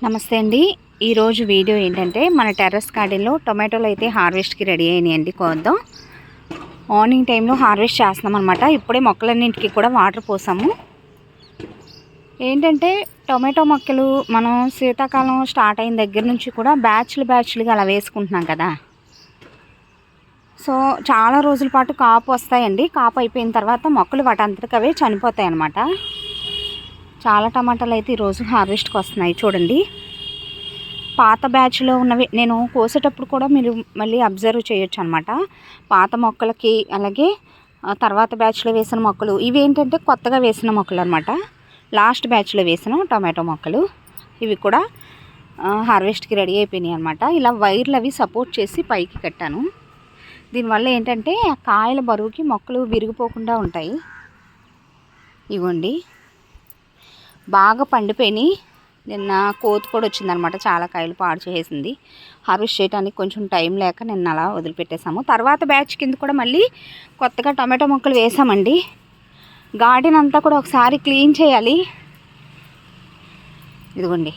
నమస్తే అండి. ఈరోజు వీడియో ఏంటంటే మన టెర్రస్ గార్డెన్లో టొమాటోలు అయితే హార్వెస్ట్కి రెడీ అయినాయండి. కోద్దాం. మార్నింగ్ టైంలో హార్వెస్ట్ చేస్తున్నాం అనమాట. ఇప్పుడే మొక్కలన్నింటికి కూడా వాటర్ పోసాము. ఏంటంటే టొమాటో మొక్కలు మనం శీతాకాలం స్టార్ట్ అయిన దగ్గర నుంచి కూడా బ్యాచ్లుగా అలా వేసుకుంటున్నాం కదా. సో చాలా రోజుల పాటు కాపు వస్తాయండి. కాపు అయిపోయిన తర్వాత మొక్కలు వాటంతటికి అవే చనిపోతాయి అన్నమాట. చాలా టమాటాలు అయితే ఈరోజు హార్వెస్ట్కి వస్తున్నాయి చూడండి. పాత బ్యాచ్లో ఉన్నవి నేను కోసేటప్పుడు కూడా మీరు మళ్ళీ అబ్జర్వ్ చేయొచ్చు అనమాట. పాత మొక్కలకి అలాగే తర్వాత బ్యాచ్లో వేసిన మొక్కలు ఇవి ఏంటంటే కొత్తగా వేసిన మొక్కలు అనమాట. లాస్ట్ బ్యాచ్లో వేసిన టొమాటో మొక్కలు ఇవి కూడా హార్వెస్ట్కి రెడీ అయిపోయినాయి అనమాట. ఇలా వైర్లు అవి సపోర్ట్ చేసి పైకి కట్టాను. దీనివల్ల ఏంటంటే ఆ కాయల బరువుకి మొక్కలు విరిగిపోకుండా ఉంటాయి. ఇవ్వండి బాగా పండిపోయినాయి. నిన్న కోతి కూడా వచ్చిందనమాట. చాలా కాయలు పాడు చేసింది. హార్వెస్ట్ చేయడానికి కొంచెం టైం లేక నిన్న అలా వదిలిపెట్టేసాము. తర్వాత బ్యాచ్ కింద కూడా మళ్ళీ కొత్తగా టమాటో మొక్కలు వేసామండి. గార్డెన్ అంతా కూడా ఒకసారి క్లీన్ చేయాలి. ఇదిగోండి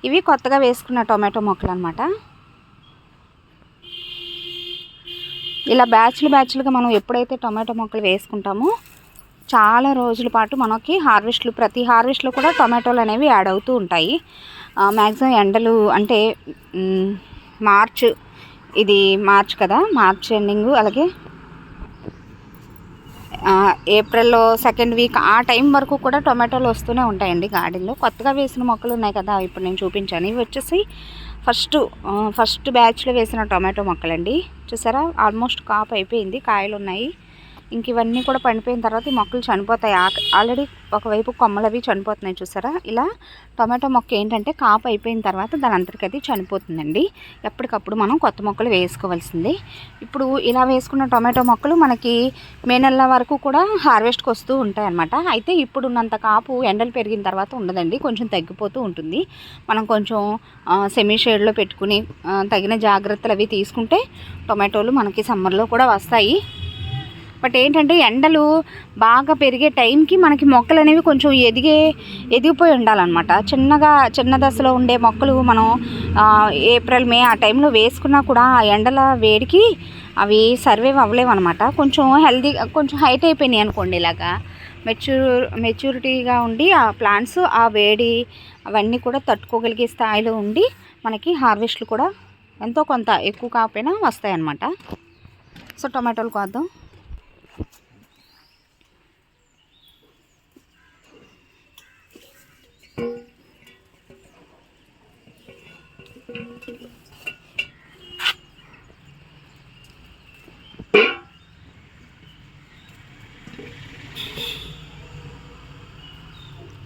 ఇవి కొత్తగా వేసుకున్న టొమాటో మొక్కలు అనమాట. ఇలా బ్యాచ్లుగా మనం ఎప్పుడైతే టొమాటో మొక్కలు వేసుకుంటామో చాలా రోజుల పాటు మనకి ప్రతి హార్వెస్ట్లో కూడా టొమాటోలు అనేవి యాడ్ అవుతూ ఉంటాయి. మ్యాక్సిమం ఎండలు అంటే మార్చ్ కదా, మార్చ్ ఎండింగ్ అలాగే ఏప్రిల్లో సెకండ్ వీక్ ఆ టైం వరకు కూడా టొమాటోలు వస్తూనే ఉంటాయండి గార్డెన్లో. కొత్తగా వేసిన మొక్కలు ఉన్నాయి కదా, ఇప్పుడు నేను చూపించాను. ఇవి వచ్చేసి ఫస్ట్ బ్యాచ్లో వేసిన టొమాటో మొక్కలండి. చూసారా ఆల్మోస్ట్ కాపు అయిపోయింది, కాయలు ఉన్నాయి. ఇంక ఇవన్నీ కూడా పండిపోయిన తర్వాత ఈ మొక్కలు చనిపోతాయి. ఆల్రెడీ ఒకవైపు కొమ్మలు అవి చనిపోతున్నాయి చూసారా. ఇలా టొమాటో మొక్క ఏంటంటే కాపు అయిపోయిన తర్వాత దాని అంతటికి అది చనిపోతుందండి. ఎప్పటికప్పుడు మనం కొత్త మొక్కలు వేసుకోవాల్సిందే. ఇప్పుడు ఇలా వేసుకున్న టొమాటో మొక్కలు మనకి మే నెల వరకు కూడా హార్వెస్ట్కి వస్తూ ఉంటాయి అన్నమాట. అయితే ఇప్పుడు ఉన్నంత కాపు ఎండలు పెరిగిన తర్వాత ఉండదండి, కొంచెం తగ్గిపోతూ ఉంటుంది. మనం కొంచెం సెమీ షేడ్లో పెట్టుకుని తగిన జాగ్రత్తలు అవి తీసుకుంటే టొమాటోలు మనకి సమ్మర్లో కూడా వస్తాయి. బట్ ఏంటంటే ఎండలు బాగా పెరిగే టైంకి మనకి మొక్కలు అనేవి కొంచెం ఎదిగిపోయి ఉండాలన్నమాట. చిన్న దశలో ఉండే మొక్కలు మనం ఏప్రిల్ మే ఆ టైంలో వేసుకున్నా కూడా ఆ ఎండల వేడికి అవి సర్వైవ్ అవ్వలేవు అనమాట. కొంచెం హైట్ అయిపోయినాయి అనుకోండి, ఇలాగా మెచ్యూరిటీగా ఉండి ఆ ప్లాంట్స్ ఆ వేడి అవన్నీ కూడా తట్టుకోగలిగే స్థాయిలో ఉండి మనకి హార్వెస్ట్లు కూడా ఎంతో కొంత ఎక్కువ కాకపోయినా వస్తాయి అన్నమాట. సో టొమాటోలు కోద్దాం.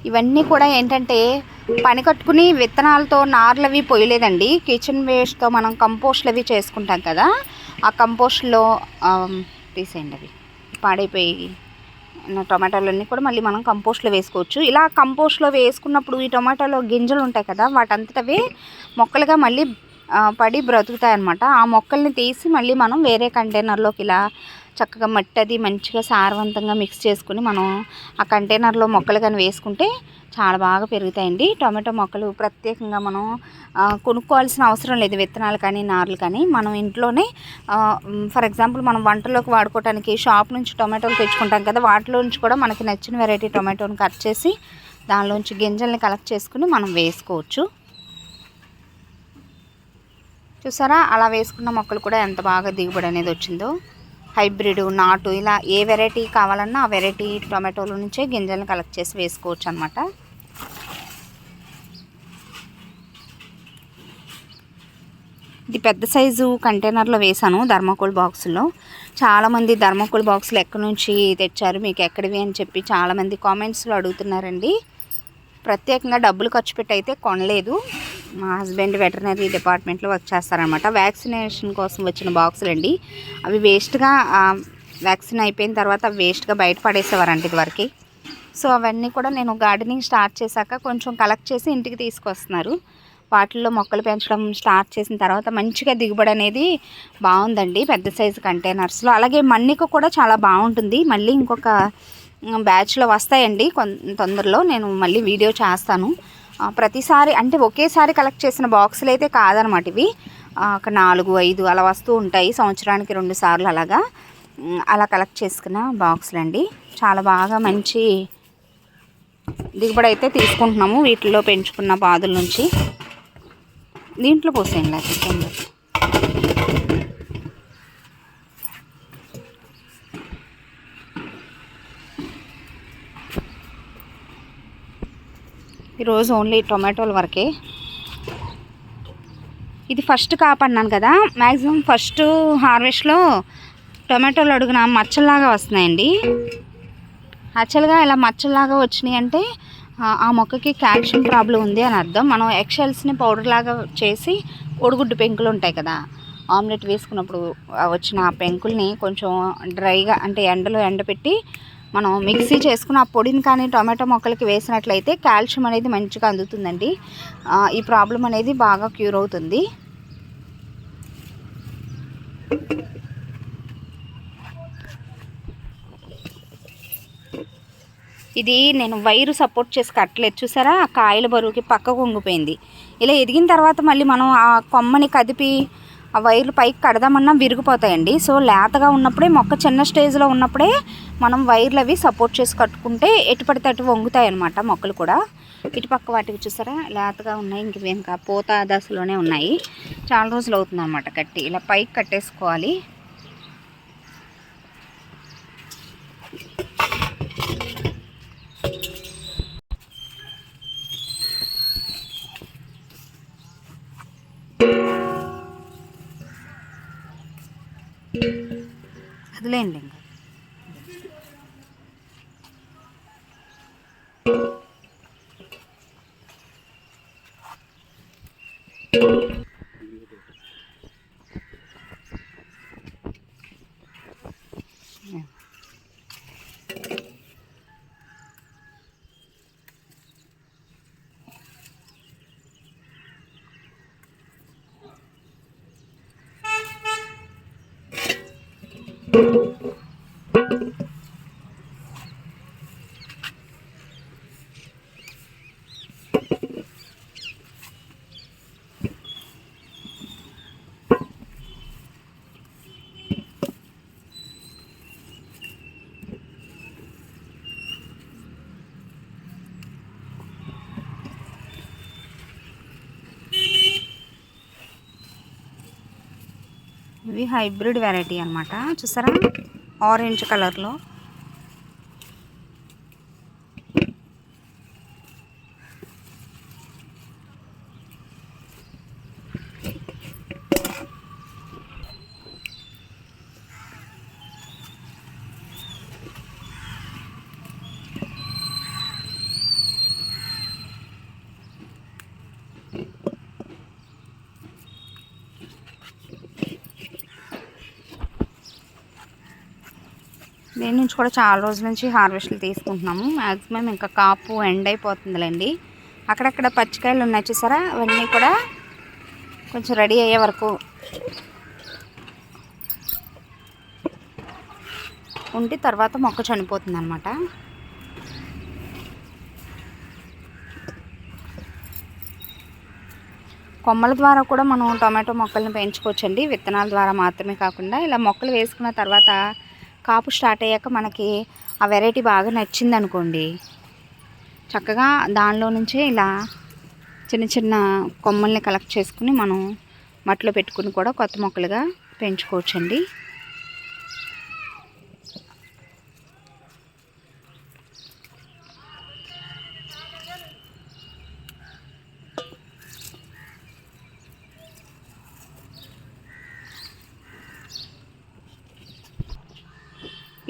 ఇవన్నీ కూడా ఏంటంటే పని కట్టుకుని విత్తనాలతో నార్లు అవి పోయలేదండి. కిచెన్ వేస్ట్తో మనం కంపోస్ట్లు అవి చేసుకుంటాం కదా, ఆ కంపోస్ట్లో తీసేయండి. అవి పాడైపోయి టొమాటోలన్నీ కూడా మళ్ళీ మనం కంపోస్ట్లో వేసుకోవచ్చు. ఇలా కంపోస్ట్లో వేసుకున్నప్పుడు ఈ టొమాటోలో గింజలు ఉంటాయి కదా, వాటంతటవే మొక్కలుగా మళ్ళీ పడి బ్రతుకుతాయి అన్నమాట. ఆ మొక్కల్ని తీసి మళ్ళీ మనం వేరే కంటైనర్లోకి ఇలా చక్కగా మట్టి అది మంచిగా సారవంతంగా మిక్స్ చేసుకుని మనం ఆ కంటైనర్లో మొక్కలు కానీ వేసుకుంటే చాలా బాగా పెరుగుతాయండి. టొమాటో మొక్కలు ప్రత్యేకంగా మనం కొనుక్కోవాల్సిన అవసరం లేదు. విత్తనాలు కానీ నార్లు కానీ మనం ఇంట్లోనే ఫర్ ఎగ్జాంపుల్ మనం వంటలోకి వాడుకోవడానికి షాప్ నుంచి టొమాటోలు తెచ్చుకుంటాం కదా, వాటిలో నుంచి కూడా మనకి నచ్చిన వెరైటీ టొమాటోని కట్ చేసి దానిలోంచి గింజల్ని కలెక్ట్ చేసుకుని మనం వేసుకోవచ్చు. చూసారా అలా వేసుకున్న మొక్కలు కూడా ఎంత బాగా దిగుబడి అనేది వచ్చిందో. హైబ్రిడ్, నాటు ఇలా ఏ వెరైటీ కావాలన్నా ఆ వెరైటీ టొమాటోల నుంచే గింజలను కలెక్ట్ చేసి వేసుకోవచ్చు అనమాట. ఇది పెద్ద సైజు కంటైనర్లో వేసాను, థర్మాకోల్ బాక్సుల్లో. చాలామంది థర్మాకోల్ బాక్సులు ఎక్కడి నుంచి తెచ్చారు, మీకు ఎక్కడివి అని చెప్పి చాలామంది కామెంట్స్లో అడుగుతున్నారండి. ప్రత్యేకంగా డబ్బులు ఖర్చు పెట్టి అయితే కొనలేదు. మా హస్బెండ్ వెటర్నరీ డిపార్ట్మెంట్లో వర్క్ చేస్తారనమాట. వ్యాక్సినేషన్ కోసం వచ్చిన బాక్సులు అండి. అవి వేస్ట్గా వ్యాక్సిన్ అయిపోయిన తర్వాత వేస్ట్గా బయట పడేసేవారంట ఇదివరకు. సో అవన్నీ కూడా నేను గార్డెనింగ్ స్టార్ట్ చేశాక కొంచెం కలెక్ట్ చేసి ఇంటికి తీసుకొస్తున్నారు. వాటిల్లో మొక్కలు పెంచడం స్టార్ట్ చేసిన తర్వాత మంచిగా దిగుబడి అనేది బాగుందండి పెద్ద సైజు కంటైనర్స్లో. అలాగే మన్నిక కూడా చాలా బాగుంటుంది. మళ్ళీ ఇంకొక బ్యాచ్లో వస్తాయండి తొందరలో, నేను మళ్ళీ వీడియో చేస్తాను. ప్రతిసారి అంటే ఒకేసారి కలెక్ట్ చేసిన బాక్సులు అయితే కాదనమాట ఇవి. ఒక 4, 5 అలా వస్తూ ఉంటాయి, సంవత్సరానికి 2 సార్లు అలాగా. అలా కలెక్ట్ చేసుకున్న బాక్సులు అండి. చాలా బాగా మంచి దిగుబడి అయితే తీసుకుంటున్నాము వీటిల్లో పెంచుకున్న పాదుల నుంచి. దీంట్లో పోసేయండి అది. ఈరోజు ఓన్లీ టొమాటోల వరకే. ఇది ఫస్ట్ కాపు అన్నాను కదా, మ్యాక్సిమం ఫస్ట్ హార్వెస్ట్లో టొమాటోలు అడుగున మచ్చల్లాగా వస్తున్నాయండి. యాక్చువల్గా ఇలా మచ్చల్లాగా వచ్చినాయి అంటే ఆ మొక్కకి కాల్షియం ప్రాబ్లం ఉంది అని అర్థం. మనం ఎగ్షెల్స్ని పౌడర్ లాగా చేసి కోడిగుడ్డు పెంకులు ఉంటాయి కదా, ఆమ్లెట్ వేసుకున్నప్పుడు వచ్చిన ఆ పెంకుల్ని కొంచెం డ్రైగా అంటే ఎండలో ఎండపెట్టి మనం మిక్సీ చేసుకుని ఆ పొడిని కానీ టొమాటో మొక్కలకి వేసినట్లయితే కాల్షియం అనేది మంచిగా అందుతుందండి. ఈ ప్రాబ్లం అనేది బాగా క్యూర్ అవుతుంది. ఇది నేను వైరు సపోర్ట్ చేసి కట్టలేదు, చూసారా, ఆ కాయల బరువుకి పక్కకు వంగిపోయింది. ఇలా ఎదిగిన తర్వాత మళ్ళీ మనం ఆ కొమ్మని కదిపి ఆ వైర్లు పైకి కడదామన్నా విరిగిపోతాయండి. సో లేతగా ఉన్నప్పుడే, మొక్క చిన్న స్టేజ్లో ఉన్నప్పుడే మనం వైర్లు అవి సపోర్ట్ చేసి కట్టుకుంటే ఎటు పడితే అటు వంగుతాయి అన్నమాట మొక్కలు కూడా. ఇటుపక్క వాటికి చూసారా లేతగా ఉన్నాయి, ఇంకా పూత దశలోనే ఉన్నాయి. చాలా రోజులు అవుతుంది అన్నమాట కట్టి. ఇలా పైకి కట్టేసుకోవాలి. వదిలేయండి ఇంకా. ఇవి హైబ్రిడ్ వెరైటీ అన్నమాట, చూసారా ఆరెంజ్ కలర్లో. దీని నుంచి కూడా చాలా రోజుల నుంచి హార్వెస్ట్లు తీసుకుంటున్నాము. మ్యాక్సిమం ఇంకా కాపు ఎండ్ అయిపోతుందిలేండి. అక్కడక్కడ పచ్చికాయలు ఉన్నాయి చూసారా, అవన్నీ కూడా కొంచెం రెడీ అయ్యే వరకు ఉండి తర్వాత మొక్క చనిపోతుంది అన్నమాట. కొమ్మల ద్వారా కూడా మనం టొమాటో మొక్కలను పెంచుకోవచ్చండి, విత్తనాల ద్వారా మాత్రమే కాకుండా. ఇలా మొక్కలు వేసుకున్న తర్వాత కాపు స్టార్ట్ అయ్యాక మనకి ఆ వెరైటీ బాగా నచ్చింది అనుకోండి, చక్కగా దానిలో నుంచే ఇలా చిన్న చిన్న కొమ్మల్ని కలెక్ట్ చేసుకుని మనం మట్టిలో పెట్టుకుని కూడా కొత్త మొక్కలుగా పెంచుకోవచ్చండి.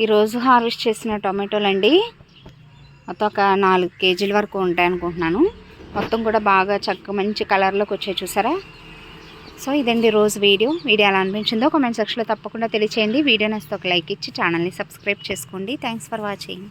ఈరోజు హార్వెస్ట్ చేసిన టొమాటోలు అండి మొత్తం ఒక 4 కేజీల వరకు ఉంటాయి అనుకుంటున్నాను. మొత్తం కూడా బాగా చక్కగా మంచి కలర్లోకి వచ్చాయి చూసారా. సో ఇదండి రోజు వీడియో ఎలా అనిపించిందో కామెంట్ సెక్షన్లో తప్పకుండా తెలియచేయండి. వీడియో నచ్చితే ఒక లైక్ ఇచ్చి ఛానల్ని సబ్స్క్రైబ్ చేసుకోండి. Thanks for watching.